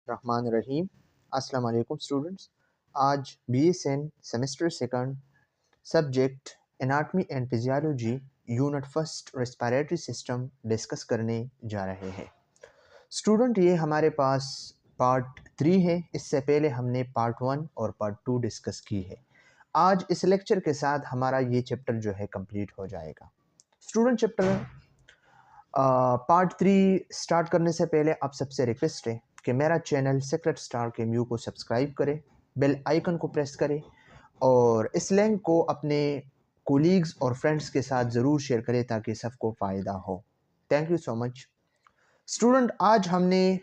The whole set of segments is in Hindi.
बिस्मिल्लाहिर्रहमानिर्रहीम। अस्सलाम वालेकुम स्टूडेंट्स। आज BSN semester second subject anatomy and physiology unit first respiratory system discuss करने जा रहे हैं। स्टूडेंट, ये हमारे पास पार्ट 3 है। इससे पहले हमने पार्ट 1 और पार्ट 2 डिस्कस की है। आज इस लेक्चर के साथ हमारा ये चैप्टर जो है कंप्लीट हो जाएगा। स्टूडेंट, चैप्टर पार्ट 3 स्टार्ट करने से पहले आप सबसे रिक्वेस्ट है कि मेरा चैनल सीक्रेट स्टार के म्यू को सब्सक्राइब करें, बेल आइकन को प्रेस करें और इस लिंक को अपने कोलीग्स और फ्रेंड्स के साथ ज़रूर शेयर करें ताकि सबको फ़ायदा हो। Thank you so much. Student, आज हमने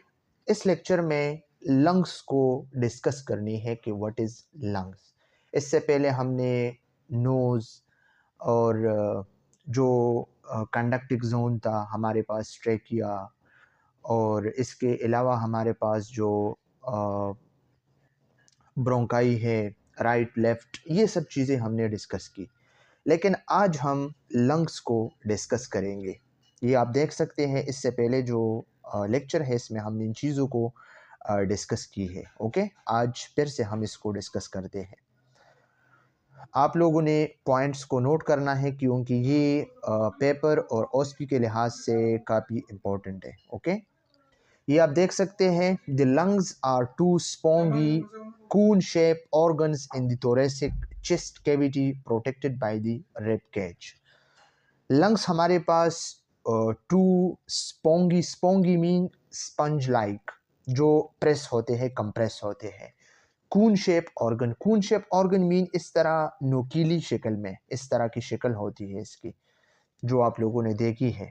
इस लेक्चर में लंग्स को डिस्कस करनी है कि व्हाट इज़ लंग्स। इससे पहले हमने नोज़ और जो कंडक्टिव जोन था, हमारे पास ट्रेकिया, और इसके अलावा हमारे पास जो ब्रोंकाई है, राइट लेफ़्ट, ये सब चीज़ें हमने डिस्कस की। लेकिन आज हम लंग्स को डिस्कस करेंगे। ये आप देख सकते हैं, इससे पहले जो लेक्चर है इसमें हमने इन चीज़ों को डिस्कस की है। ओके, आज फिर से हम इसको डिस्कस करते हैं। आप लोगों ने पॉइंट्स को नोट करना है क्योंकि ये पेपर और OSPI के लिहाज से काफ़ी इम्पोर्टेंट है। ओके, ये आप देख सकते हैं, the lungs are two spongy cone shape organs in the thoracic chest cavity protected by the rib cage। Lungs हमारे पास two spongy mean sponge like, जो प्रेस होते हैं, कंप्रेस होते हैं। कून शेप ऑर्गन मीन इस तरह नोकीली शक्ल में, इस तरह की शक्ल होती है इसकी, जो आप लोगों ने देखी है।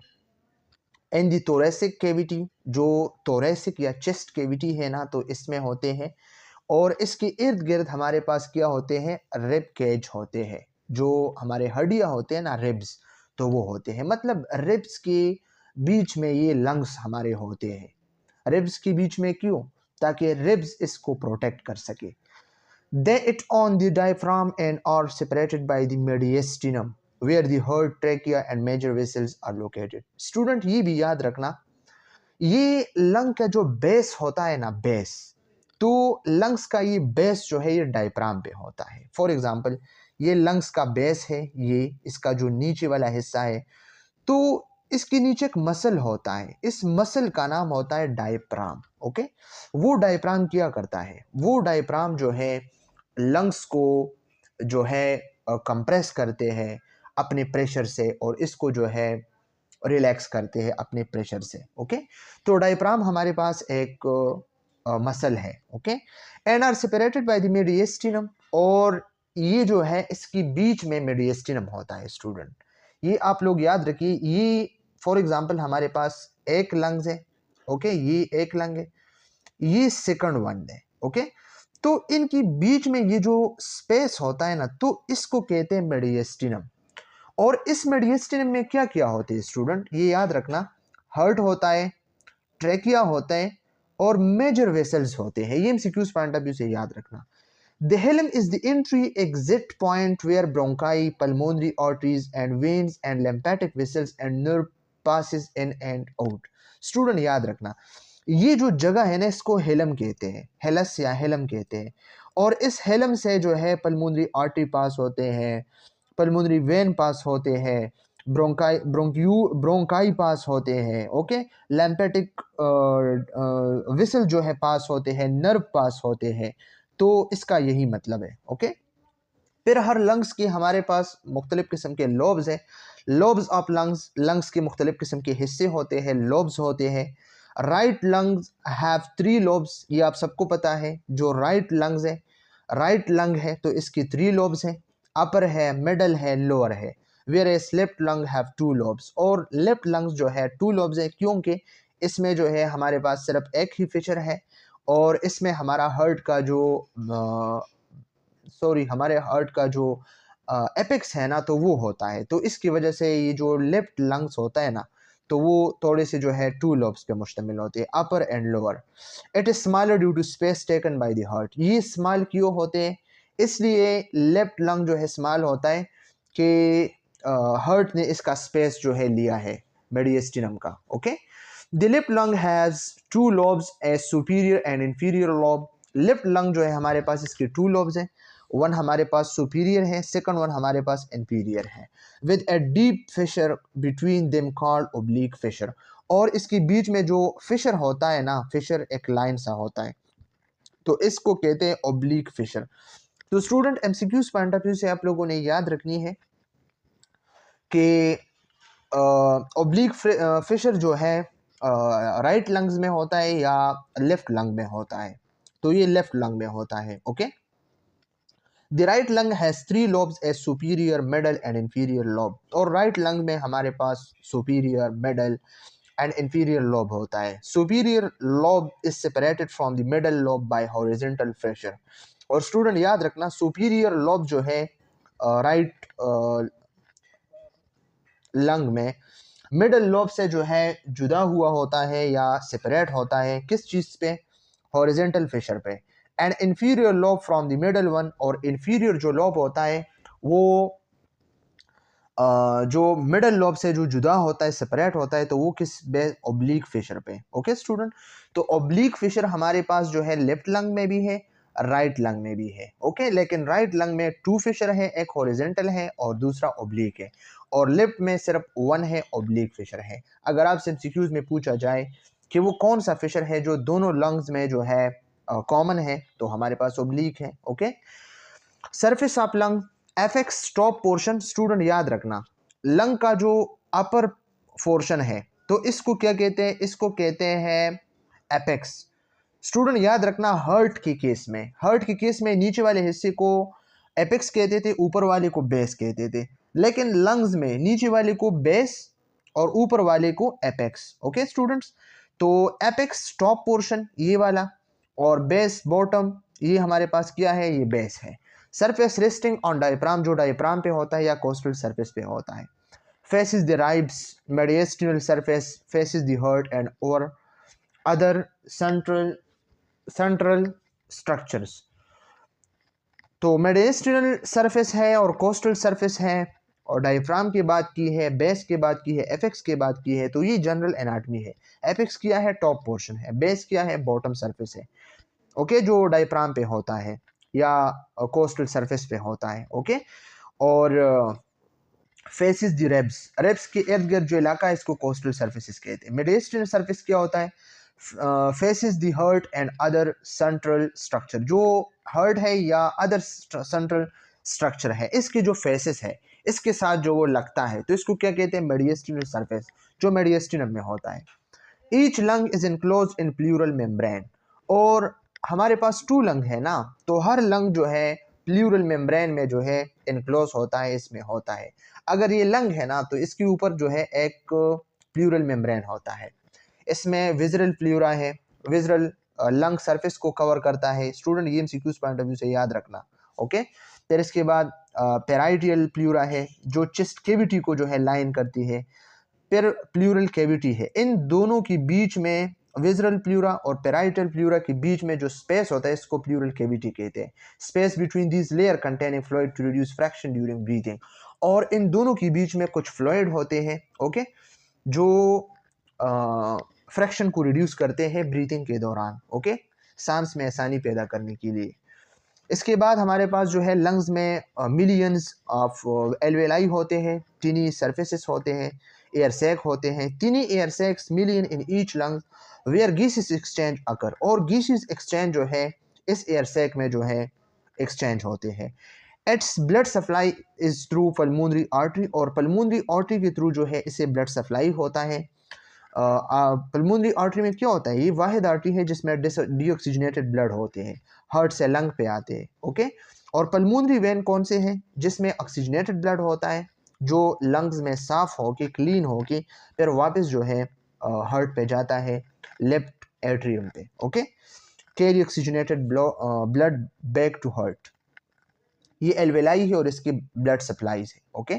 इन दी thoracic कैविटी, जो thoracic या चेस्ट कैविटी है ना, तो इसमें होते हैं। और इसके इर्द गिर्द हमारे पास क्या होते हैं, रिब केज होते हैं। जो हमारे हड्डियाँ होते हैं ना, रिब्स, तो वो होते हैं। मतलब रिब्स के बीच में ये लंग्स हमारे होते हैं। रिब्स के बीच में क्यों? ताकि रिब्स इसको प्रोटेक्ट कर सके। They it on the diaphragm and are separated by the mediastinum, where the heart, trachea and major vessels are located। Student, ये भी याद रखना, ये लंग का जो बेस होता है ना, बेस, तो लंग्स का ये बेस जो है ये डायफ्राम पे होता है। फॉर एग्जांपल, ये लंग्स का बेस है, ये इसका जो नीचे वाला हिस्सा है, तो इसके नीचे एक मसल होता है, इस मसल का नाम होता है डायफ्राम। ओके, वो डायफ्राम क्या करता है? वो डायफ्राम जो है लंग्स को जो है कंप्रेस करते हैं अपने प्रेशर से, और इसको जो है रिलैक्स करते हैं अपने प्रेशर से। ओके, तो डायफ्राम हमारे पास एक मसल है। Okay, and are separated by the mediastinum, और ये जो है इसके बीच में मीडियस्टिनम होता है। स्टूडेंट, ये आप लोग याद रखिए, ये फॉर एग्जांपल हमारे पास एक लंग्स है। ओके, ये एक लंग है, ये सेकंड वन है। ओके, तो इनकी बीच में ये जो स्पेस होता है ना, तो इसको कहते हैं मीडियस्टिनम। और इस मीडियस्टिनम में क्या क्या होते हैं स्टूडेंट, ये याद रखना, हार्ट होता है, ट्रेकिया होता है और मेजर वेसल्स होते हैं। ये एमसीक्यूज पॉइंट ऑफ व्यू से याद रखना। The hilum is the entry-exit point where bronchi, pulmonary arteries and veins and lymphatic vessels and nerve passes in and out। Student, याद रखना, ये जो जगह है ना, इसको हेलम कहते हैं, हेलस या हेलम कहते हैं। और इस हेलम से जो है पल्मोनरी आर्टरी पास होते हैं, पल्मोनरी वेन पास होते हैं, ब्रोंकाई पास होते हैं। ओके, लैम्पेटिक विसल जो है पास होते हैं, नर्व पास होते हैं। तो इसका यही मतलब है। ओके, फिर हर लंग्स की हमारे पास मुख्तलिफ किस्म के लोब्स हैं। लोब्स ऑफ लंग्स, लंग्स के मुख्तलिफ किस्म के हिस्से होते हैं, लोब्स होते हैं। राइट लंग्स हैव 3 लोब्स, ये आप सबको पता है। जो राइट लंग्स है, राइट लंग है, तो इसकी 3 लोब्स हैं, अपर है, मिडल है, लोअर है। Whereas left lung have 2 lobes, और लेफ्ट लंग्स जो है 2 लोब्स है, क्योंकि इसमें जो है हमारे पास सिर्फ एक ही फीचर है, और इसमें हमारा हार्ट का जो हमारे हार्ट का जो एपेक्स है ना, तो वो होता है। तो इसकी वजह से ये जो लेफ्ट लंग्स होता है ना, तो वो थोड़े से जो है 2 लोब्स पे मुश्तमिल होती है, upper and lower. It is smaller due to space taken by the heart. ये स्मॉल क्यों होते हैं? इसलिए लेफ्ट लंग जो है स्मॉल होता है कि हार्ट ने इसका स्पेस जो है लिया है मेडियस्टिनम का। Okay, the left lung has two lobes, a superior and inferior lobe. Left lung जो है हमारे पास इसके टू लॉब्स हैं, वन हमारे पास सुपीरियर है, सेकंड वन हमारे पास इंफीरियर है, with a deep fissure between them called oblique fissure. और इसके बीच में जो फिशर होता है ना, फिशर एक लाइन सा होता है, तो इसको कहते हैं ओब्लिक फिशर। तो student MCQs point of view से आप लोगों ने याद रखनी है कि ओब्लिक फिशर जो है राइट लंग्स में होता है या लेफ्ट लंग में होता है, तो ये लेफ्ट लंग में होता है। Okay, the right lung has three lobes, a superior, middle and inferior lobe. और राइट लंग में हमारे पास superior, middle and inferior lobe होता है। Superior lobe is separated from the middle lobe by horizontal fissure. और स्टूडेंट याद रखना, सुपीरियर लॉब जो है राइट लंग में मिडल लोब से जो है जुदा हुआ होता है या सेपरेट होता है, किस चीज़ पे, हॉरिजेंटल फिशर पे। And inferior lobe from the middle one, और इंफीरियर जो लोब होता है वो जो मिडल लोब से जो जुदा होता है, सेपरेट होता है, तो वो किस पे, ओब्लिक फिशर पे। ओके स्टूडेंट, तो ओब्लिक फिशर हमारे पास जो है लेफ्ट लंग में भी है, राइट लंग में भी है। ओके, लेकिन राइट लंग में टू फिशर है, एक हॉरिजेंटल है और दूसरा ओब्लिक है, और लेफ्ट में सिर्फ वन है, ओब्लिक फिशर है। अगर आपसे एमसीक्यूज में पूछा जाए कि वो कौन सा फिशर है जो दोनों लंग्स में जो है कॉमन है, तो हमारे पास ओब्लिक है। Okay, surface of lung, एफेक्स top portion. Student याद रखना, लंग का जो अपर पोर्शन है, तो इसको क्या कहते हैं, इसको कहते हैं एपेक्स। स्टूडेंट याद रखना, हर्ट के केस में, हर्ट के केस में नीचे वाले हिस्से को एपेक्स कहते थे, ऊपर वाले को बेस कहते थे, लेकिन लंग्स में नीचे वाले को बेस और ऊपर वाले को एपेक्स। ओके स्टूडेंट्स, तो एपेक्स टॉप पोर्शन ये वाला, और बेस बॉटम, ये हमारे पास क्या है, ये बेस है। सरफेस रेस्टिंग ऑन डायफ्राम, जो डायफ्राम पे होता है या कोस्टल सरफेस पे होता है। Faces the ribs, mediastinal surface faces the heart and और अदर सेंट्रल स्ट्रक्चर्स। तो मेडिएस्टिनल सरफेस है और कोस्टल सरफेस है, और डायफ्राम की बात की है, बेस की बात की है, एपेक्स की बात की है, तो ये जनरल एनाटमी है। एपेक्स क्या है, टॉप पोर्शन है, बेस क्या है, बॉटम सरफेस है। ओके, जो डायफ्राम पे होता है या कोस्टल सरफेस पे होता है। ओके, और फेसिस द रेब्स, रेब्स के इर्द गिर्द जो इलाका है इसको कोस्टल सर्फेसिस कहते हैं। मेडिएस्टिनल सरफेस क्या होता है, faces the heart and other central structure, जो हर्ट है या अदर सेंट्रल स्ट्रक्चर है, इसके जो फेसिस है इसके साथ जो वो लगता है, तो इसको क्या कहते हैं, मेडिएस्टिनल सरफेस, जो मेडिएस्टिनम में होता है। Each lung is enclose in pleural membrane, और हमारे पास टू लंग है ना, तो हर लंग जो है प्लूरल मेम्ब्रेन में जो है इनक्लोज होता है, इसमें होता है। अगर ये लंग है ना, तो इसके ऊपर जो है एक प्लूरल मेम्ब्रेन होता है, इसमें विजरल प्लूरा है, विजरल लंग सरफेस को कवर करता है। स्टूडेंट ये एमसीक्यूज पॉइंट ऑफ व्यू से याद रखना। ओके, फिर इसके बाद पेराइडियल प्लूरा है, जो चेस्ट केविटी को जो है लाइन करती है। फिर प्लूरल कैविटी है, इन दोनों के बीच में, विजरल प्लूरा और पेराइटल प्लूरा के बीच में जो स्पेस होता है इसको प्लूरल कैविटी कहते हैं। Space between these layer containing fluid to reduce fraction during breathing, और इन दोनों के बीच में कुछ फ्लूइड होते हैं। ओके, जो फ्रैक्शन को रिड्यूस करते हैं ब्रीथिंग के दौरान। ओके, सांस में आसानी पैदा करने के लिए। इसके बाद हमारे पास जो है लंग्स में मिलियंस ऑफ एल्वेलाई होते हैं, टिनी सरफेसेस होते हैं, एयर सैक होते हैं, tiny air sacs million in each lung where gases exchange occur, और गैसेस एक्सचेंज जो है इस एयर सैक में जो है एक्सचेंज होते हैं। Its blood supply is through pulmonary artery, और पल्मोनरी आर्टरी के थ्रू जो है इसे ब्लड सप्लाई होता है। पल्मोनरी आर्टरी में क्या होता है, ये वाहिद आर्टरी है जिसमें डीऑक्सीजनेटेड ब्लड होते हैं, हार्ट से लंग पे आते हैं। ओके, और पल्मोनरी वेन कौन से हैं, जिसमें ऑक्सीजनेटेड ब्लड होता है, जो लंग्स में साफ हो के, क्लीन हो के, फिर वापस जो है हार्ट पे जाता है, लेफ्ट एट्रियम पे। Okay, carry oxygenated blood back to heart, ये एल्वेलाई है और इसकी ब्लड सप्लाईज है। Okay,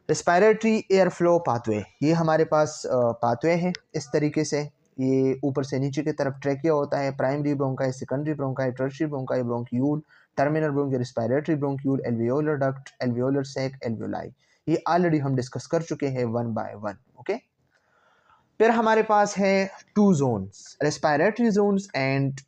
respiratory air flow pathway, ये हमारे पास पाथवे है इस तरीके से, ये ऊपर से नीचे की तरफ ट्रैकिया होता है, primary bronchi, secondary bronchi, tertiary bronchi, bronchiole, terminal bronchial, respiratory bronchiole, alveolar duct, alveolar sac, alveoli. ये ऑलरेडी हम डिस्कस कर चुके हैं वन बाय वन। ओके, फिर हमारे पास है two zones, respiratory zones and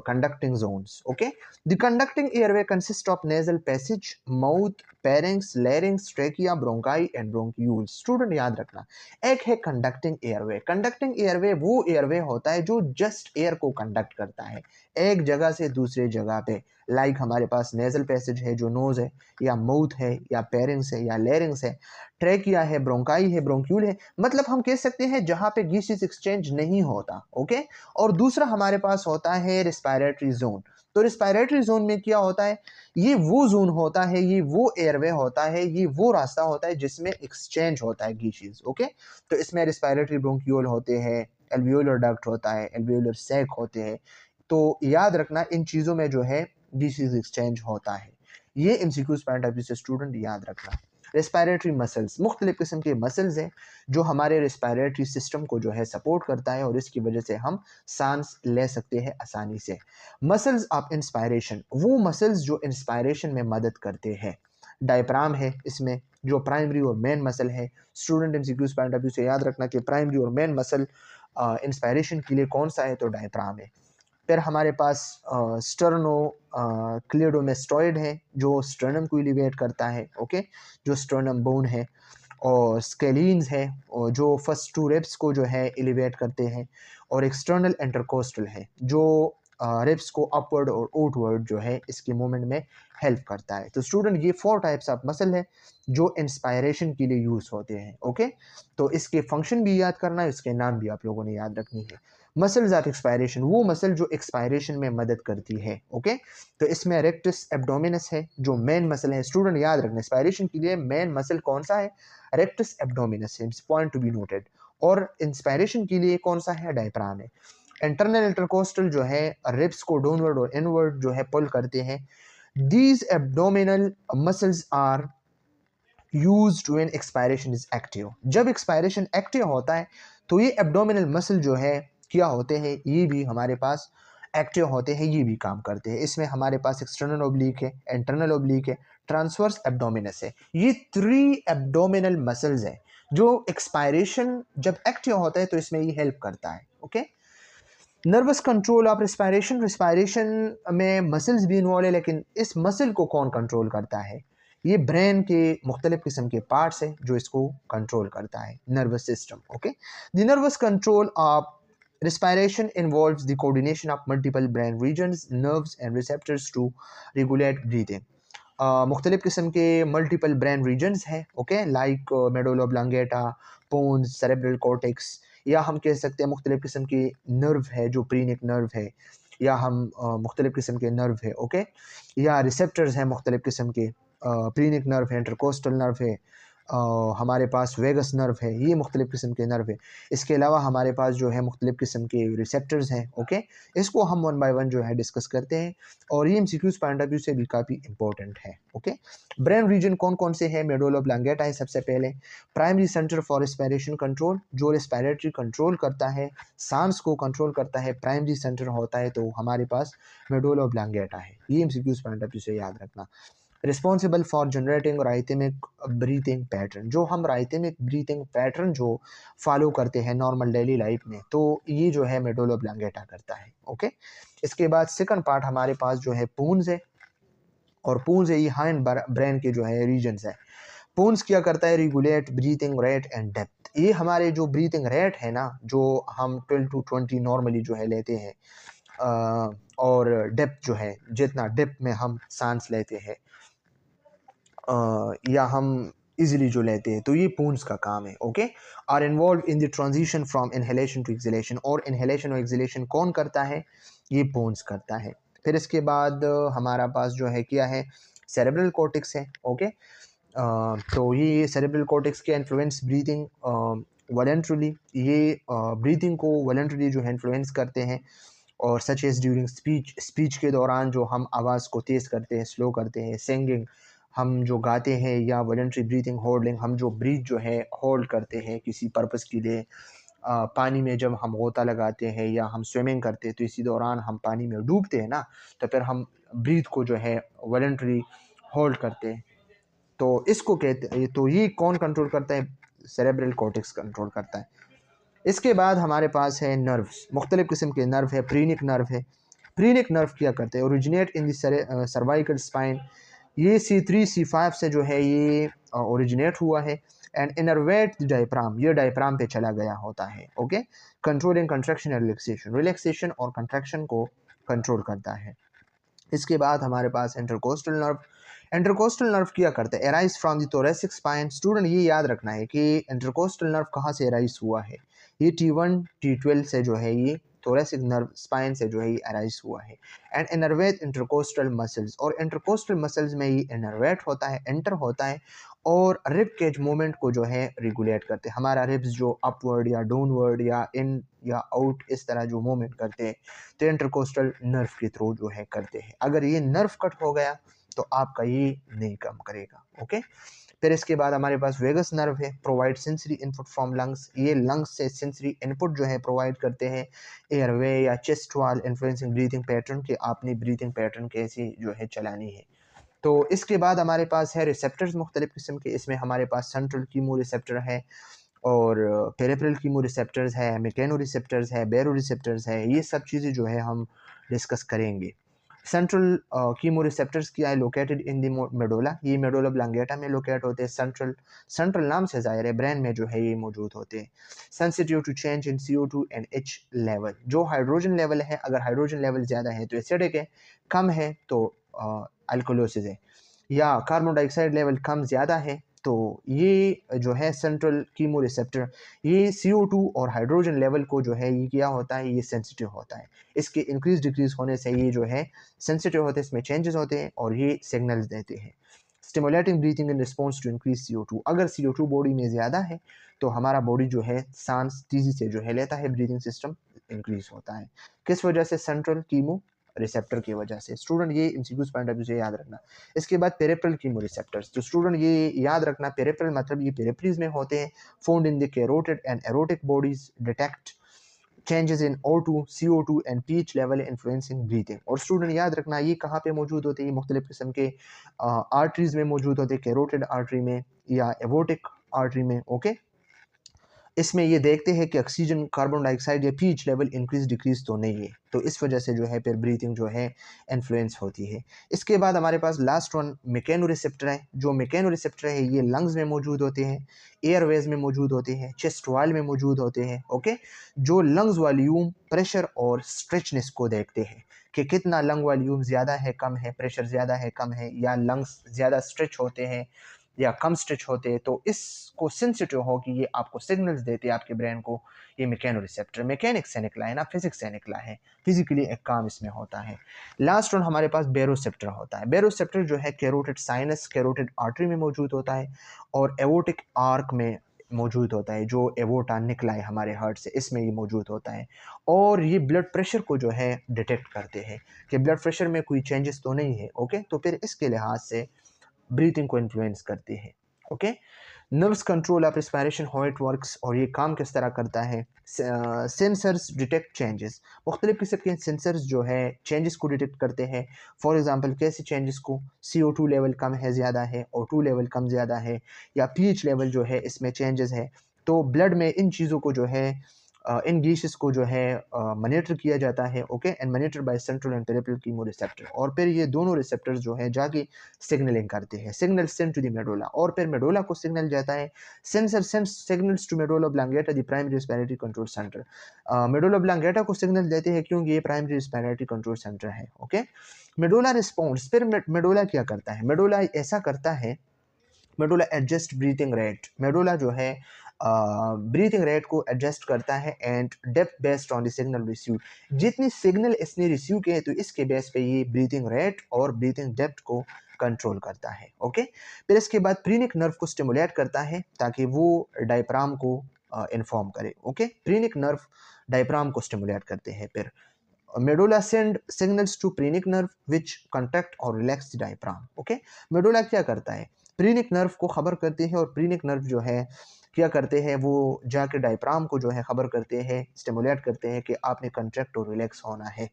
conducting zones. Okay, the conducting airway consists of nasal passage, mouth, pharynx, larynx, trachea, bronchi and bronchioles. Student याद रखना, एक है कंडक्टिंग एयरवे। कंडक्टिंग एयरवे वो एयरवे होता है जो जस्ट एयर को कंडक्ट करता है एक जगह से दूसरे जगह पे। लाइक हमारे पास नेजल पैसेज है जो नोज है, या माउथ है, या पेरिंग्स है, या लेरिंग्स है, ट्रेकिया है, ब्रोंकाई है, ब्रोंक्यूल है। मतलब हम कह सकते हैं जहां पे गैसेस एक्सचेंज नहीं होता। ओके, और दूसरा हमारे पास होता है रिस्पायरेटरी जोन। तो रिस्पायरेटरी जोन में क्या होता है, ये वो जोन होता है, ये वो एयरवे होता है, ये वो रास्ता होता है जिसमें एक्सचेंज होता है गैसेस। ओके, तो इसमें रिस्पायरेटरी ब्रोंक्यूल होते हैं, एल्वियोलर डक्ट होता है, एल्वियोलर सैक होते हैं। तो याद रखना इन चीज़ों में जो है गैसेस एक्सचेंज होता है। ये एमसीक्यूज पॉइंट ऑफ व्यू से स्टूडेंट याद रखना। रेस्पिरेटरी मसल्स, मुख्तलिफ किस्म के मसल्स हैं जो हमारे रेस्पिरेटरी सिस्टम को जो है सपोर्ट करता है और इसकी वजह से हम सांस ले सकते हैं आसानी से। मसल्स ऑफ इंस्पायरेशन, वो मसल्स जो इंस्पायरेशन में मदद करते हैं। डायफ्राम है इसमें, जो प्राइमरी और मेन मसल है। Student MCQs point of view से याद रखना कि प्राइमरी और मेन मसल इंस्पायरेशन के लिए कौन सा है, तो डायफ्राम है। फिर हमारे पास स्टर्नो क्लियोडोमेस्टॉइड है जो स्टर्नम को एलिवेट करता है। ओके, जो स्टर्नम बोन है। और स्केलीन्स है और जो फर्स्ट टू रिब्स को जो है एलिवेट करते हैं। और एक्सटर्नल इंटरकोस्टल है जो रिब्स को अपवर्ड और आउटवर्ड जो है इसके मूवमेंट में हेल्प करता है। तो स्टूडेंट ये 4 टाइप्स ऑफ मसल है जो इंस्पायरेशन के लिए यूज़ होते हैं। ओके, तो इसके फंक्शन भी याद करना है, इसके नाम भी आप लोगों ने याद रखनी है। मसल्स ऑफ एक्सपायरेशन, वो मसल जो एक्सपायरेशन में मदद करती है। ओके, तो इसमें रेक्टस एब्डोमिनस है जो मेन मसल है। स्टूडेंट याद रखना, एक्सपायरेशन के लिए मेन मसल कौन सा है, रेक्टस एब्डोमिनस है, पॉइंट टू बी नोटेड। और इंस्पायरेशन के लिए कौन सा है, डायफ्राम है। इंटरनल इंटरकोस्टल जो है रिब्स को डाउनवर्ड और इनवर्ड जो है पुल करते हैं। These abdominal muscles are used when expiration is active. जब एक्सपायरेशन एक्टिव होता है तो ये एब्डोमिनल मसल जो है क्या होते हैं, ये भी हमारे पास एक्टिव होते हैं, ये भी काम करते हैं। इसमें हमारे पास एक्सटर्नल ओब्लिक है, इंटरनल ओब्लिक है, ट्रांसवर्स एब्डोमिनस है। ये 3 एब्डोमिनल मसल्स हैं जो एक्सपायरेशन जब एक्टिव होता है तो इसमें ये हेल्प करता है। Okay, nervous control of respiration, respiration में मसल्स भी इन्वॉल्व है, लेकिन इस मसल को कौन कंट्रोल करता है, ये ब्रेन के मुख्तलिफ किस्म के पार्ट्स हैं जो इसको कंट्रोल करता है, nervous system. Okay, the nervous control of respiration involves the coordination of multiple brain regions, nerves and receptors to regulate breathing. मुख्तलिफ किस्म के मल्टीपल ब्रेन रीजन्स हैं। Okay, like medulla oblongata, pons, cerebral cortex, या हम कह सकते हैं मुख्तलिफ किस्म के नर्व है जो प्रीनिक नर्व है, या हम मुख्तलिफ किस्म के नर्व है। ओके, या रिसेप्टर्स हैं मुख्तलिफ किस्म के, प्रीनिक नर्व है, इंटरकोस्टल नर्व है, हमारे पास वेगस नर्व है, ये मुख्तलिफ किस्म के नर्व है। इसके अलावा हमारे पास जो है मुख्तलिफ किस्म के रिसेप्टर्स हैं। ओके, इसको हम वन बाय वन जो है डिस्कस करते हैं और ये एमसीक्यूज पॉइंट ऑफ व्यू से भी काफ़ी इंपॉर्टेंट है। ओके, ब्रेन रीजन कौन कौन से हैं, मेडुला ऑब्लांगेटा है सबसे पहले, primary centre for respiration control जो रेस्पिरेटरी कंट्रोल करता है, सांस को कंट्रोल करता है, प्राइमरी सेंटर होता है तो हमारे पास मेडुला ऑब्लांगेटा है। ये एमसीक्यूज पॉइंट ऑफ व्यू से याद रखना। Responsible for generating rhythmic breathing pattern, जो हम राइथमिक ब्रीथिंग पैटर्न जो फॉलो करते हैं नॉर्मल डेली लाइफ में, तो ये जो है मेडुला ऑब्लांगेटा करता है। ओके, इसके बाद सेकंड पार्ट हमारे पास जो है पूंज है, और पूंज है ये हाइंड ब्रेन के जो है रीजन्स है। पूंज क्या करता है, regulate breathing rate and depth. ये हमारे जो ब्रीथिंग रेट है ना, जो हम 12 to 20 नॉर्मली जो है लेते हैं, और डेप्थ जो है जितना डेप्थ में हम सांस लेते हैं या हम इजीली जो लेते हैं, तो ये पूंज का काम है। Okay, are involved in the transition from inhalation to exhalation, और इनहेलेशन और एक्सहेलेशन कौन करता है, ये पूंज करता है। फिर इसके बाद हमारा पास जो है क्या है, सेरेब्रल कॉर्टेक्स है। ओके, तो ये सेरेब्रल कॉर्टेक्स के इन्फ्लुएंस ब्रीथिंग वॉलेंट्रली, ये ब्रीथिंग को वॉलेंट्रली जो है इन्फ्लुएंस करते हैं। और सच एज ड्यूरिंग स्पीच के दौरान जो हम आवाज़ को तेज़ करते हैं, स्लो करते हैं, सिंगिंग हम जो गाते हैं, या वॉलेंट्री ब्रीथिंग होल्डिंग, हम जो ब्रीथ जो है होल्ड करते हैं किसी पर्पस के लिए, पानी में जब हम गोता लगाते हैं या हम स्विमिंग करते हैं तो इसी दौरान हम पानी में डूबते हैं ना, तो फिर हम ब्रीथ को जो है वॉलेंट्री होल्ड करते हैं, तो इसको कहते हैं। तो ये कौन कंट्रोल करता है, सेरेब्रल कॉर्टेक्स कंट्रोल करता है। इसके बाद हमारे पास है नर्व्स, मुख्तलिफ़ किस्म के नर्व है। प्रीनिक नर्व है। प्रीनिक नर्व क्या करते हैं, originate in the cervical spine. ये C3 C5 से जो है ये ओरिजिनेट हुआ है एंड इनरवेट द डायफ्राम, ये डायफ्राम पे चला गया होता है। Okay, controlling contraction and relaxation, relaxation और कंट्रैक्शन को कंट्रोल करता है। इसके बाद हमारे पास इंटरकोस्टल नर्व। इंटरकोस्टल नर्व क्या करते हैं, arise from the thoracic spine. Student ये याद रखना है कि इंटरकोस्टल नर्व कहाँ से एराइज हुआ है। ये T1 T12 से जो है ये थोरेसिक नर्व स्पाइन से जो है ये एराइज हुआ है एंड इनरवेट इंटरकोस्टल मसल्स। और इंटरकोस्टल मसल्स में ये इनरवेट होता है, एंटर होता है और रिब केज मूवमेंट को जो है रेगुलेट करते हैं। हमारा रिब्स जो अपवर्ड या डाउनवर्ड या इन या आउट इस तरह जो मूवमेंट करते हैं तो इंटरकोस्टल नर्व के थ्रू जो है करते हैं। अगर ये नर्व कट हो गया तो आपका ये नहीं काम करेगा। ओके, फिर इसके बाद हमारे पास वेगस नर्व है, provide sensory input from lungs. ये लंग्स से सेंसरी इनपुट जो है प्रोवाइड करते हैं एयरवे या chest wall, influencing breathing pattern कि आपने ब्रीथिंग पैटर्न कैसी जो है चलानी है। तो इसके बाद हमारे पास है रिसेप्टर्स मुख्तलिफ किस्म के। इसमें हमारे पास सेंट्रल कीमो रिसेप्टर है और पेरिफेरल कीमो रिसेप्टर्स है, मैकेनो रिसेप्टर्स है, बैरो रिसेप्टर्स है। ये सब चीज़ें जो है हम डिस्कस करेंगे। सेंट्रल कीमो रिसेप्टर्स क्या है, लोकेटेड इन दी मेडोला। ये मेडोला ब्लैंकेटा में लोकेट होते हैं। सेंट्रल सेंट्रल नाम से ज़ाहिर है, ब्रेन में जो है ये मौजूद होते हैं। Sensitive to change in CO2 and H level. जो हाइड्रोजन लेवल है, अगर हाइड्रोजन लेवल ज़्यादा है तो एसिडिक है, कम है तो अल्कोलोसिस है, या कार्बन डाइऑक्साइड लेवल कम ज़्यादा है तो ये जो है सेंट्रल कीमो रिसेप्टर, ये CO2 और हाइड्रोजन लेवल को जो है ये क्या होता है, ये सेंसिटिव होता है। इसके इंक्रीज डिक्रीज होने से ये जो है सेंसिटिव होते हैं, इसमें चेंजेस होते हैं और ये सिग्नल्स देते हैं। Stimulating breathing in response to increase CO2। अगर CO2 बॉडी में ज़्यादा है तो हमारा बॉडी जो है सांस तेज़ी से जो है लेता है, ब्रीथिंग सिस्टम इंक्रीज होता है। किस वजह से, सेंट्रल कीमो रिसेप्टर की वजह से। स्टूडेंट ये एमसीक्यूज पॉइंट ऑफ व्यू से याद रखना। इसके बाद पेरिफेरल कीमो रिसेप्टर्स, तो स्टूडेंट ये याद रखना, पेरिफेरल मतलब ये पेरिफेरीज में होते हैं, found in the carotid and aortic bodies, detect changes in O2 CO2 and pH level influencing breathing. और स्टूडेंट याद रखना ये कहाँ पे मौजूद होते हैं, मुख्तलिफ किस्म के आर्टरीज में मौजूद होते हैं, कैरोटिड आर्टरी में या एवोटिक आर्टरी में। ओके, इसमें ये देखते हैं कि ऑक्सीजन, कार्बन डाइऑक्साइड या पीच लेवल इंक्रीज डिक्रीज तो नहीं है, तो इस वजह से जो है फिर ब्रीथिंग जो है इन्फ्लुएंस होती है। इसके बाद हमारे पास लास्ट वन मैकेनो रिसेप्टर है। जो मैकेनो रिसेप्टर है ये लंग्स में मौजूद होते हैं, एयरवेज में मौजूद होते हैं, चेस्ट वॉल में मौजूद होते हैं। ओके, जो लंग्स वॉल्यूम, प्रेशर और स्ट्रेचनेस को देखते हैं कि कितना लंग वॉल्यूम ज़्यादा है कम है, प्रेशर ज़्यादा है कम है, या लंग्स ज़्यादा स्ट्रेच होते हैं या कम स्ट्रेच होते हैं, तो इसको सेंसिटिव हो कि ये आपको सिग्नल्स देते हैं आपके ब्रेन को। ये मैकेनो रिसेप्टर मैकेनिक्स से निकला है ना, फिजिक्स से निकला है, फिजिकली एक काम इसमें होता है। लास्ट वन हमारे पास बेरोसेप्टर होता है। बेरोसेप्टर जो है कैरोटिड साइनस, कैरोटिड आर्टरी में मौजूद होता है और एवोटिक आर्क में मौजूद होता है। जो एवोटा निकला है हमारे हार्ट से, इसमें ये मौजूद होता है और ये ब्लड प्रेशर को जो है डिटेक्ट करते हैं कि ब्लड प्रेशर में कोई चेंजेस तो नहीं है। ओके, तो फिर इसके लिहाज से ब्रीथिंग को इन्फ्लुएंस करती है। Okay, nerves control of respiration, how it works, और ये काम किस तरह करता है। सेंसर्स डिटेक्ट चेंजेस, मुख्तलिफ किस्म के सेंसर्स जो है चेंजेस को डिटेक्ट करते हैं। फॉर एग्जांपल कैसे चेंजेस को, CO2 लेवल कम है ज़्यादा है, O2 लेवल कम ज़्यादा है, या पीएच लेवल जो है इसमें चेंजेस है। तो ब्लड में इन चीज़ों को जो है इन गैसेस को जो है मॉनिटर किया जाता है। Okay, and monitor by central and peripheral chemo receptor. और फिर ये दोनों रिसेप्टर्स जो है जाके सिग्नलिंग करते हैं, signal send to the medulla, और फिर मेडोला को सिग्नल जाता है, sensor sends signals to medulla oblongata the primary respiratory control centre. Medulla oblongata को सिग्नल देते हैं क्योंकि ये प्राइमरी रेस्पिरेटरी कंट्रोल सेंटर है। ओके, मेडोला रिस्पॉन्स, फिर मेडोला क्या करता है, मेडोला ऐसा करता है, medulla adjust breathing rate, medulla जो है ब्रीथिंग रेट को एडजस्ट करता है and depth based on the signal receive. जितनी सिग्नल इसने रिसीव किए तो इसके बेस पे ये ब्रीथिंग रेट और ब्रीथिंग डेप्थ को कंट्रोल करता है। ओके, फिर इसके बाद प्रीनिक नर्व को स्टिमुलेट करता है ताकि वो डायफ्राम को इन्फॉर्म करे। ओके, प्रीनिक नर्व डायफ्राम को स्टिमुलेट करते हैं। फिर medulla send signals to phrenic nerve which contract और relax the diaphragm. Okay, medulla क्या करता है, प्रीनिक नर्व को खबर करती है और प्रीनिक नर्व जो है क्या करते हैं, वो जाके डायफ्राम को जो है खबर करते हैं, स्टिमुलेट करते हैं कि आपने कंट्रैक्ट और रिलैक्स होना है।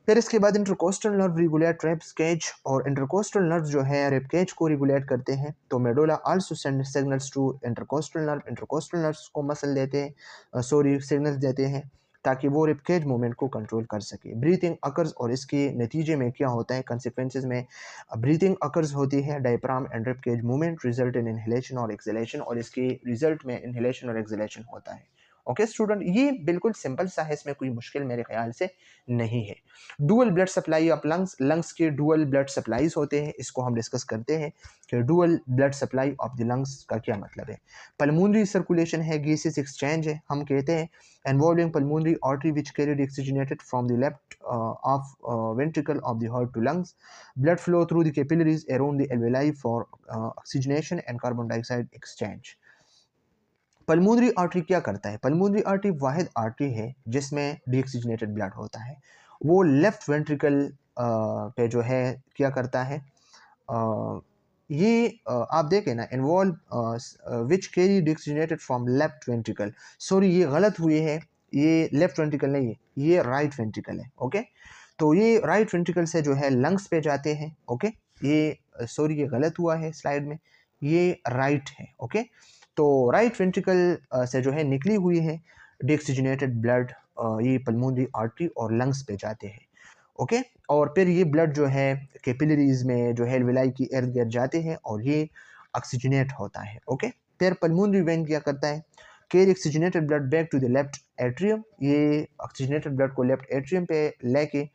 फिर इसके बाद intercostal nerve regulate rib cage, और इंटरकोस्टल नर्व जो है रिब केज को रेगुलेट करते हैं। तो medulla also send signals to intercostal nerves को मसल देते हैं, सिग्नल्स देते हैं ताकि वो रिब केज मूवमेंट को कंट्रोल कर सके। ब्रीथिंग अकर्स, और इसके नतीजे में क्या होता है, कंसिक्वेंसेज में ब्रीथिंग अकर्स होती है diaphragm and rib cage movement result in inhalation और एक्सहेलेशन, और इसके रिजल्ट में इनहेलेशन और एक्सहेलेशन होता है। ओके स्टूडेंट, ये बिल्कुल सिंपल सा है, इसमें कोई मुश्किल मेरे ख्याल से नहीं है। Dual blood supply of lungs के डुअल ब्लड सप्लाईज होते हैं, इसको हम डिस्कस करते हैं कि dual blood supply of the lungs का क्या मतलब है। पल्मोनरी सर्कुलेशन है, गैसेस एक्सचेंज है, हम कहते हैं involving pulmonary artery which carried oxygenated from the left of ventricle of the heart to lungs. Blood flow through the capillaries around the alveoli for oxygenation and carbon dioxide exchange. Pulmonary artery क्या करता है? पल्मोनरी आर्टरी वाहिद आर्टरी है जिसमें डीऑक्सीजनेटेड ब्लड होता है। वो लेफ्ट वेंट्रिकल पे जो है क्या करता है, आप देखें ना, involve which carry deoxygenated from left ventricle. Sorry, ये गलत हुई है, ये लेफ्ट वेंट्रिकल नहीं है, ये राइट वेंट्रिकल है। ओके, तो ये राइट वेंट्रिकल से जो है लंग्स पे जाते हैं। ओके, ये सॉरी, ये गलत हुआ है स्लाइड में, ये राइट है। ओके, तो राइट वेंट्रिकल से जो है निकली हुई है डीऑक्सीजनेटेड ब्लड, ये पल्मोनरी आर्टरी और लंग्स पे जाते हैं। ओके, और फिर ये ब्लड जो है कैपिलरीज में जो है एल्वेलाई की इर्द गिर्द जाते हैं और ये ऑक्सीजनेट होता है। ओके, फिर पल्मोनरी वेन क्या करता है, carry oxygenated blood back to the left atrium, ये ऑक्सीजनेटेड ब्लड को लेफ्ट एट्रियम पे लेके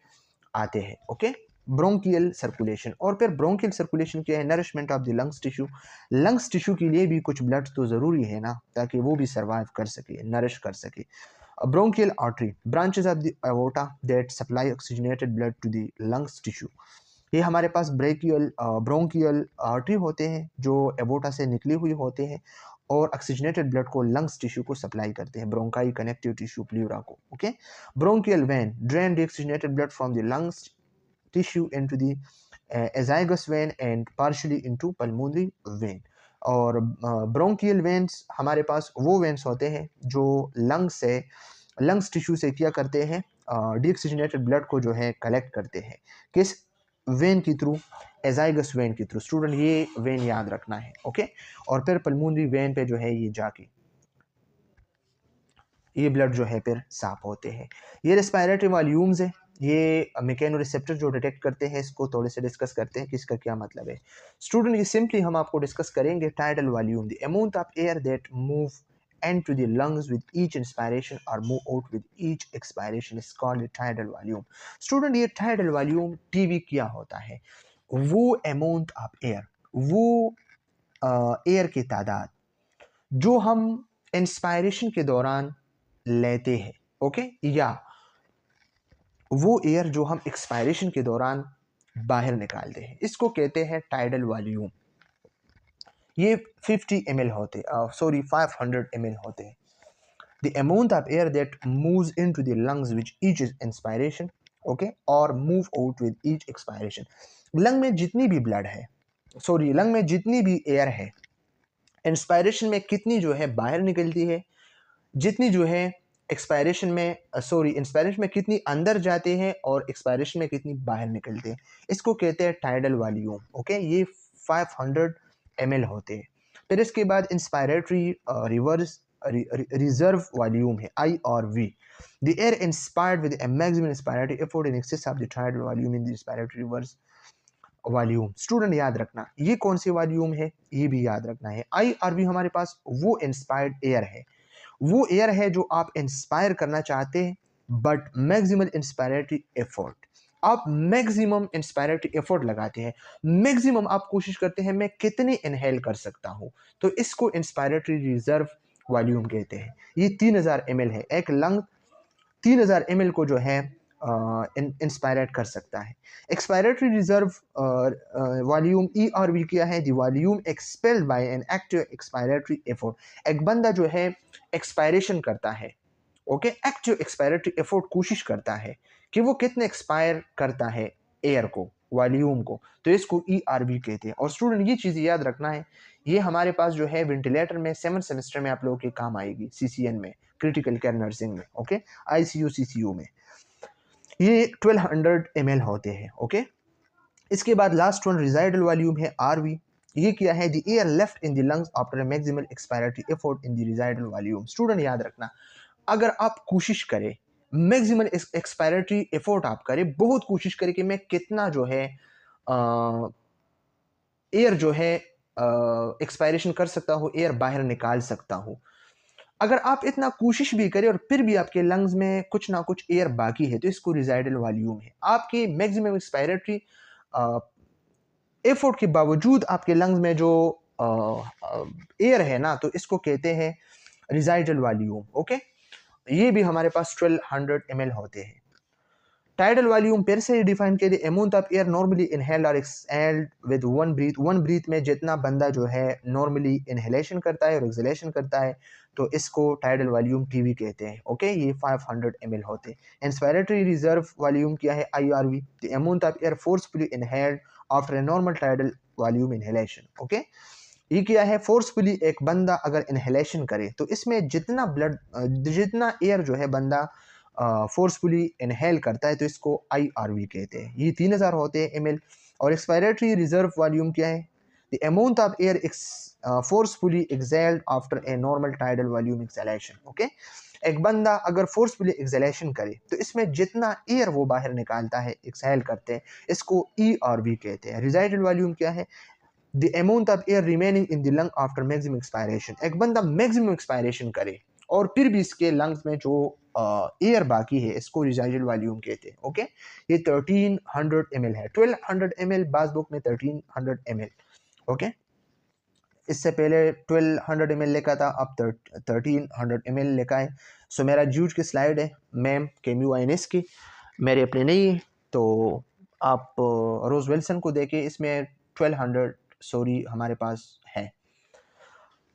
आते हैं। ओके, ब्रोंकियल सर्कुलेशन, और फिर ब्रोंकियल सर्कुलेशन क्या है, nourishment of the lungs tissue. Lungs tissue के लिए भी कुछ ब्लड तो ज़रूरी है ना, ताकि वो भी सर्वाइव कर सके, नरिश कर सके। bronchial artery branches of the aorta that supply oxygenated blood to the lungs tissue. ये हमारे पास ब्रोंकियल आर्टरी होते हैं जो एवोटा से निकली हुई होते हैं और ऑक्सीजनेटेड ब्लड को लंग्स टिश्यू को सप्लाई करते हैं, ब्रोंकाई कनेक्टिव टिश्यू प्लूरा को। Okay, bronchial when drain the oxygenated blood from the lungs tissue into the azygos when and partially into pulmonary vein. और ब्रोंकियल वेन्स हमारे पास वो वेन्स होते हैं जो लंग्स टिश्यू से क्या करते हैं, डीऑक्सीजनेटेड ब्लड को जो है कलेक्ट करते हैं। किस वेन के थ्रू? एजाइगस वेन के थ्रू। स्टूडेंट, ये वेन याद रखना है। ओके, और फिर पल्मोनरी वेन पे जो है ये जाके ये ब्लड जो है फिर साफ होते हैं। ये रेस्पिरेटरी वॉल्यूम्स है, ये मैकेनो रिसेप्टर जो डिटेक्ट करते हैं, इसको थोड़े से डिस्कस करते हैं कि इसका क्या मतलब है। स्टूडेंट, ये सिंपली हम आपको डिस्कस करेंगे tidal volume, the amount of air that move into the lungs with each inspiration or move out with each expiration is called the tidal volume. Student, ये tidal volume टीवी क्या होता है? वो अमाउंट ऑफ एयर, वो एयर की तादाद जो हम इंस्पायरेशन के दौरान लेते हैं। ओके, या वो एयर जो हम एक्सपायरेशन के दौरान बाहर निकालते हैं, इसको कहते हैं टाइडल वॉल्यूम। ये 50 ml होते, 500 ml होते हैं। The amount of air that moves into the lungs which each is inspiration, okay, और move out with each expiration. Lung में जितनी भी ब्लड है, लंग में जितनी भी एयर है, इंस्पायरेशन में कितनी जो है बाहर निकलती है, जितनी जो है इंस्पायरेशन में कितनी अंदर जाते हैं और एक्सपायरेशन में कितनी बाहर निकलते हैं, इसको कहते हैं टाइडल वॉल्यूम। ओके, ये 500 ml होते हैं। फिर इसके बाद इंस्पायरेटरी रिजर्व वॉल्यूम है, आई और V. The air inspired with maximum inspiratory effort in excess of the tidal volume in the inspiratory reserve volume. Student, याद रखना ये कौन सी वॉल्यूम है, ये भी याद रखना है। आई और वी हमारे पास वो इंस्पायर्ड एयर है, वो एयर है जो आप इंस्पायर करना चाहते हैं, बट मैक्सिमम इंस्पायरेटरी एफर्ट, आप मैक्सिमम इंस्पायरेटरी एफर्ट लगाते हैं, मैक्सिमम आप कोशिश करते हैं मैं कितने इनहेल कर सकता हूं, तो इसको इंस्पायरेटरी रिजर्व वॉल्यूम कहते हैं। ये 3000 ml है, एक लंग 3000 ml को जो है इंस्पायरेट कर सकता है। एक्सपायरेटरी रिजर्व वॉल्यूम ई और वी क्या है, the volume expelled by an active expiratory effort. एक बंदा जो है एक्सपायरेशन करता है, ओके, एक्टिव एक्सपायरेटरी एफर्ट कोशिश करता है कि वो कितने एक्सपायर करता है एयर को, वॉल्यूम को, तो इसको ई आर बी कहते हैं। और स्टूडेंट, ये चीज़ याद रखना है, ये हमारे पास जो है वेंटिलेटर में 7th सेमेस्टर में आप लोगों के काम आएगी, सीसीएन में, क्रिटिकल केयर नर्सिंग में, ओके, आईसीयू सीसीयू में। ये 1200 ml होते हैं। ओके, इसके बाद लास्ट वन रिजाइडल वॉल्यूम है RV। ये क्या है? The air left in the lungs after maximal expiratory effort in the residual volume. Student याद रखना, अगर आप कोशिश करें, मैक्सिमल एक्सपायरेटरी एफर्ट आप करें, बहुत कोशिश करें कि मैं कितना जो है एयर जो है एक्सपायरेशन कर सकता हूँ, एयर बाहर निकाल सकता हूँ। अगर आप इतना कोशिश भी करें और फिर भी आपके लंग्स में कुछ ना कुछ एयर बाकी है, तो इसको रिजाइडल वॉल्यूम है। आपकी मैक्सिमम एक्सपायरेटरी एफर्ट के बावजूद आपके लंग्स में जो एयर है ना, तो इसको कहते हैं रिजाइडल वॉल्यूम। ओके, ये भी हमारे पास 1200 ml होते हैं। टाइडल वॉल्यूम फिर से डिफाइन किया गया, amount of air normally inhaled और एक्सहेल्ड विद वन ब्रीथ में जितना बंदा जो है नॉर्मली इनहेलेशन करता है और एक्सहेलेशन करता है, तो इसको टाइडल वॉल्यूम टीवी कहते हैं। ओके, ये 500 ml होते हैं। इंस्पायरेटरी रिजर्व वॉल्यूम क्या है? IRV, the amount of air forcefully inhaled after a normal tidal volume inhalation. Okay, ये क्या है? फोर्सफुली एक बंदा अगर इनहेलेशन करे तो इसमें जितना एयर जो है बंदा फोर्सफुली इनहेल करता है, तो इसको IRV कहते हैं। ये 3000 होते हैं ml। और एक्सपायरेटरी रिजर्व वॉल्यूम क्या है? The amount of air forcefully exhaled after a normal tidal volume exhalation. Okay, एक बंदा अगर फोर्सफुली एक्सहेलेशन करे तो इसमें जितना एयर वो बाहर निकालता है, एक्सहेल करते हैं, इसको ERV कहते हैं। रिजाइडल वॉल्यूम क्या है? The amount of air remaining in the lung after maximum expiration. एक बंदा मैक्सिमम एक्सपायरेशन करे और फिर भी इसके लंग्स में जो एयर बाकी है, इसको रिजाइडल वॉल्यूम कहते हैं। ओके, ये 1300 ml है। 1200 ml बाज बुक में 1300 ml। ओके, इससे पहले 1200 ml लिखा था, अब 1300 ml लिखा है। सो मेरा जूज की स्लाइड है, मैम KMUINS की, मेरे अपने नहीं है, तो आप रोज विल्सन को देखें, इसमें 1200 सॉरी हमारे पास है।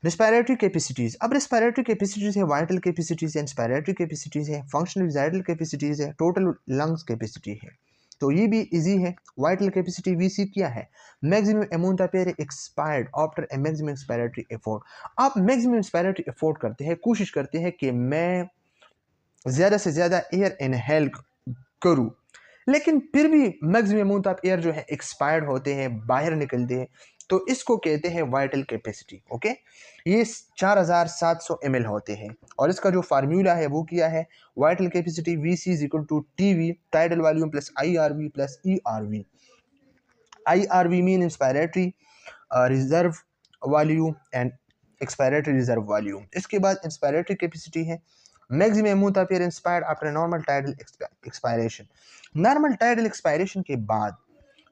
रिस्पायरेटरी कैपेसिटीज, अब रिस्पायरेटरी कैपेसिटीज है, वाइटल कैपेसिटीज है, इंस्पायरेटरी कैपेसिटीज है, फंक्शनल रिजाइडल कैपेसिटीज है, टोटल लंग्स कैपेसिटी है। तो ये भी इजी है। वाइटल कैपेसिटी VC क्या है? Maximum amount of air expired after a maximum expiratory effort. आप मैक्सिमम एक्सपायरेटरी एफर्ट करते हैं, कोशिश करते हैं कि मैं ज़्यादा से ज़्यादा एयर इनहेल करूँ, लेकिन फिर भी मैक्सिमम अमाउंट ऑफ एयर जो है एक्सपायर्ड होते हैं, बाहर निकलते हैं, तो इसको कहते हैं वाइटल कैपेसिटी। ओके, ये 4700 ml होते हैं। और इसका जो फार्मूला है वो क्या है? Vital capacity VC is equal to TV tidal volume plus IRV plus ERV। IRV mean inspiratory reserve volume and expiratory reserve volume. इसके बाद इंस्पायरेटरी कैपेसिटी है maximum amount of air inspired after normal tidal expiration. Normal tidal expiration के बाद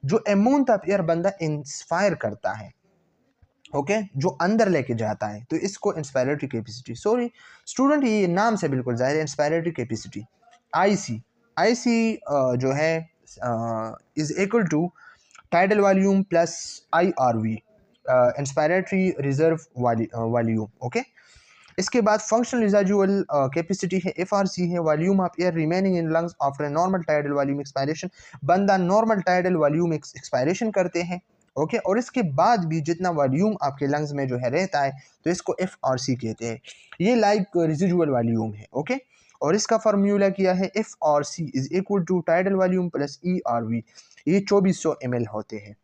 जो अमाउंट ऑफ एयर बंदा इंस्पायर करता है, ओके, जो अंदर लेके जाता है, तो इसको इंस्पायरेटरी कैपेसिटी, सॉरी स्टूडेंट ये नाम से बिल्कुल जाहिर है, इंस्पायरेटरी कैपेसिटी IC जो है is equal to tidal volume plus IRV inspiratory reserve volume. Okay, इसके बाद फंक्शनल रिजाइडुअल कैपेसिटी है FRC है volume of air remaining in lungs after normal tidal volume expiration. बंदा नॉर्मल टाइडल वॉल्यूम एक्सपायरेशन करते हैं। ओके, और इसके बाद भी जितना वॉल्यूम आपके लंग्स में जो है रहता है, तो इसको FRC कहते हैं। ये लाइक रिजिडुअल वॉल्यूम है। ओके, और इसका फार्मूला क्या है? FRC is equal to tidal volume plus ERV। ये 2400 ml होते हैं।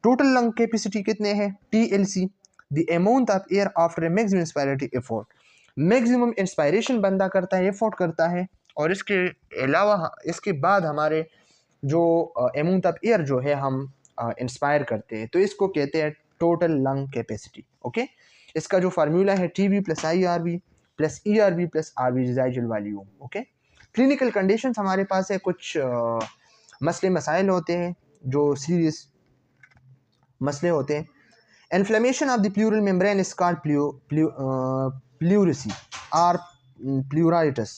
टोटल लंग कैपेसिटी कितने हैं? TLC the amount of air after maximum inspiratory effort. Maximum inspiration बंदा करता है, एफर्ट करता है, और इसके अलावा इसके बाद हमारे जो अमाउंट ऑफ एयर जो है हम इंस्पायर करते हैं, तो इसको कहते हैं टोटल लंग कैपेसिटी। ओके, इसका जो फार्मूला है TV plus IRV plus ERV plus RV residual volume. Okay, clinical conditions हमारे पास है, कुछ मसले मसाइल होते हैं जो सीरियस मसले होते हैं। Inflammation of the pleural membrane is called pleurisy और प्लूराइटिस।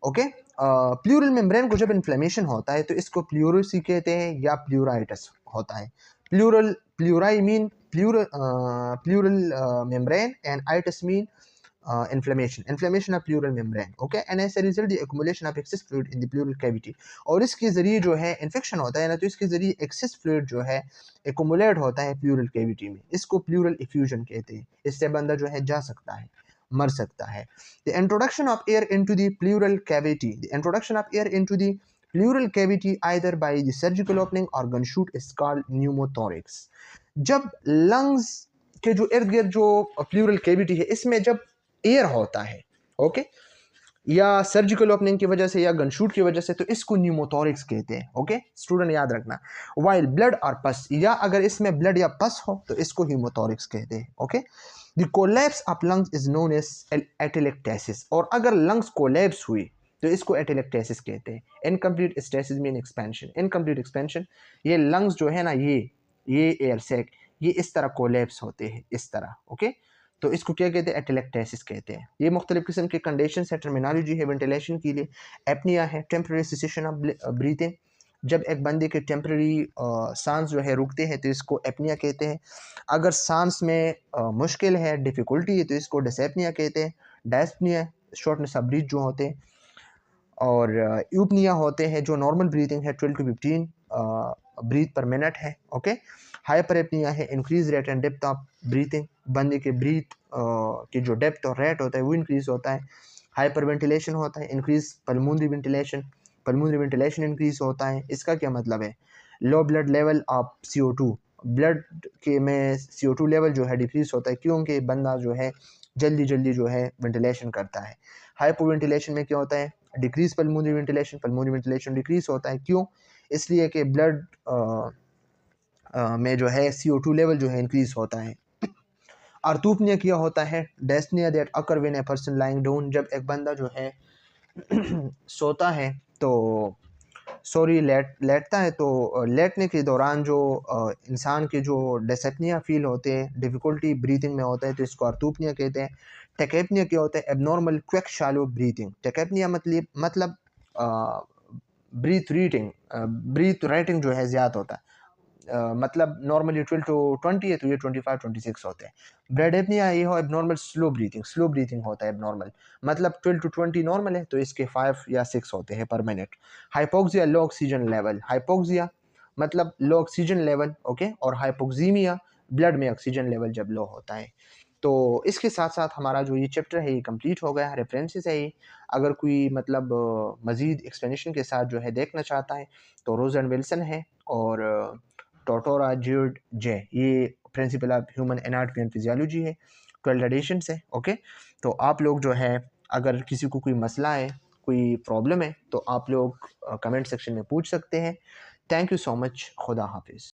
ओके, प्लूरल मेम्ब्रेन को जब इन्फ्लेमेशन होता है तो इसको प्लूरिसी कहते हैं या प्लूराइटिस होता है। Pleura mean pleural membrane and itis mean inflammation of pleural membrane. Okay, and as a result the accumulation of excess fluid in the pleural cavity। और इसके ज़रिए जो है इन्फेक्शन होता है ना, तो इसके ज़रिए एक्सेस फ्लूइड जो है एक्यूमुलेट होता है प्लूरल कैविटी में, इसको प्लूरल इफ्यूजन कहते हैं। इससे बंदा जो है जा सकता है, मर सकता है। The introduction of air into the pleural cavity, the introduction of air into the pleural cavity either by the surgical opening और gunshot is called pneumothorax. जब लंग्स के जो इर्द गिर्द जो प्लूरल कैविटी है इसमें जब एयर होता है, ओके, या सर्जिकल ओपनिंग की वजह से या गनशूट की वजह से, तो इसको न्यूमोथोरिक्स कहते हैं। ओके स्टूडेंट याद रखना। वाइल ब्लड और पस, या अगर इसमें ब्लड या पस हो तो इसको हीमोथोरिक्स कहते हैं। Okay the collapse of lungs is known as atelectasis, और अगर लंग्स कोलैप्स हुई तो इसको एटेलेक्टेसिस कहते हैं। Incomplete stasis mean expansion. Incomplete expansion, ये लंग्स जो है ना, ये एयर सैक ये इस तरह कोलैप्स होते हैं, इस तरह। ओके तो इसको क्या कहते हैं? एटेलेक्टेसिस कहते हैं। ये मुख्तलिफ किस्म के कंडीशन है, टर्मिनोलॉजी है वेंटिलेशन के लिए। एपनिया है टेम्परेरी सिसेशन ऑफ ब्रीथिंग, जब एक बंदे के टेम्परेरी सांस जो है रुकते हैं तो इसको एपनिया कहते हैं। अगर सांस में मुश्किल है, डिफ़िकल्टी है, तो इसको डिसएपनिया कहते हैं। डायस्पनिया शॉर्टनेस ऑफ ब्रीथ जो होते हैं, और यूपनिया होते हैं जो नॉर्मल ब्रीथिंग है 12 to 15 ब्रीथ पर मिनट है। ओके हाइपर एपनिया है increase rate and depth of breathing, बंदे के ब्रीथ की जो डेप्थ और रेट होता है वो इंक्रीज होता है। हाइपर वेंटिलेशन होता है increase pulmonary ventilation, pulmonary ventilation increase होता है। इसका क्या मतलब है? Low blood level of CO2, blood के में CO2 लेवल जो है डिक्रीज होता है, क्योंकि बंदा जो है जल्दी जल्दी जो है वेंटिलेशन करता है। हाइपो वेंटिलेशन में क्या होता है? Decrease pulmonary ventilation, pulmonary ventilation decrease होता है। क्यों? इसलिए कि ब्लड में जो है CO2 लेवल जो है इंक्रीज होता है। आर्थोपनिया क्या होता है? Dyspnea that occur when a person lying down, जब एक बंदा जो है सोता है तो लेटता है, तो लेटने के दौरान जो इंसान के जो डिसएपनिया फील होते हैं, डिफ़िकल्टी ब्रीथिंग में होता है, तो इसको आर्थोपनिया कहते हैं। टेकेपनिया क्या होता है? Abnormal quick shallow breathing. Tachypnea मतलब ब्रीथ रेटिंग जो है ज़्यादा होता है। मतलब नॉर्मली 12 to 20 है तो ये 25-26 होते हैं। ब्रेडेपनिया ये हो एबनॉर्मल स्लो ब्रीथिंग होता है एबनॉर्मल, मतलब 12 to 20 नॉर्मल है तो इसके 5 या 6 होते हैं पर मिनट। हाइपोक्सिया लो ऑक्सीजन लेवल, हाइपोक्सिया मतलब लो ऑक्सीजन लेवल। ओके और हाइपोक्सीमिया ब्लड में ऑक्सीजन लेवल जब लो होता है। तो इसके साथ साथ हमारा जो ये चैप्टर है ये कंप्लीट हो गया। रेफरेंसेस है ये, अगर कोई मतलब मज़ीद एक्सप्लेनेशन के साथ जो है देखना चाहता है तो रोज एंड विल्सन है, और टोटोरा ज्यूड जे ये principle of human anatomy and physiology है। 12 एडिशंस है। ओके तो आप लोग जो है अगर किसी को कोई मसला है, कोई प्रॉब्लम है, तो आप लोग कमेंट सेक्शन में पूछ सकते हैं। Thank you so much. खुदा हाफिज़।